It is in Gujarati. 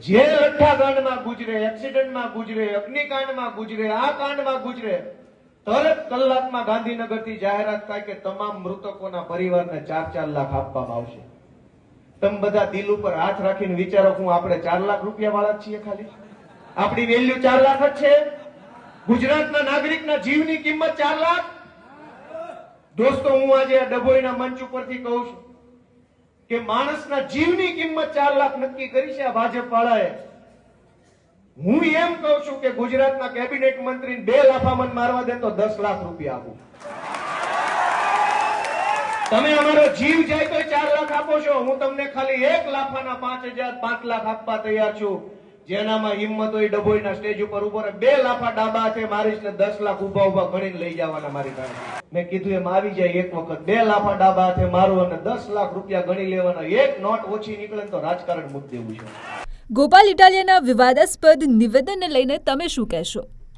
જે લઠ્ઠાકાંડમાં ગુજરે, એક્સિડન્ટમાં ગુજરે, અગ્નિકાંડમાં ગુજરે, આ કાંડમાં ગુજરે, તરત કલાકમાં ગાંધીનગરથી જાહેરાત થાય કે તમામ મૃતકોના પરિવારને 4-4 લાખ આપવામાં આવશે. તમે બધા દિલ ઉપર હાથ રાખીને વિચારો, હું આપણે 4 લાખ રૂપિયા વાળા છીએ? ખાલી આપણી વેલ્યુ 4 લાખ જ છે? ગુજરાતના નાગરિકના જીવની કિંમત 4 લાખ? દોસ્તો, હું આજે આ ડભોઈના મંચ ઉપરથી કહું છું કે માણસના જીવની કિંમત 4 લાખ નક્કી કરી છે આ ભાજપ વાળાએ. હું એમ કહું છું કે ગુજરાતના કેબિનેટ મંત્રીને 2 લાફા મન મારવા દે તો 10 લાખ રૂપિયા આપું. તમે અમારો જીવ જાય તો 4 લાખ આપો છો, હું તમને ખાલી 1 લાફાના 5,000 5 લાખ આપવા તૈયાર છું. જેનામાં હિંમત હોય ડભોઈના સ્ટેજ ઉપર ઉભો રહે, 2 લાફા ડાબા હાથે મારીશ ને 10 લાખ ઉભા ઉભા ગણીને લઈ જવાના મારી પાસે. મેં કીધું એમ આવી જાય એક વખત, 2 લાફા ડાબા હાથે મારું અને 10 લાખ રૂપિયા ગણી લેવાના. એક નોટ ઓછી નીકળે તો રાજકારણ મૂકી દેવું છે. ગોપાલ ઇટાલિયાના વિવાદાસ્પદ નિવેદનને લઈને તમે શું કહેશો?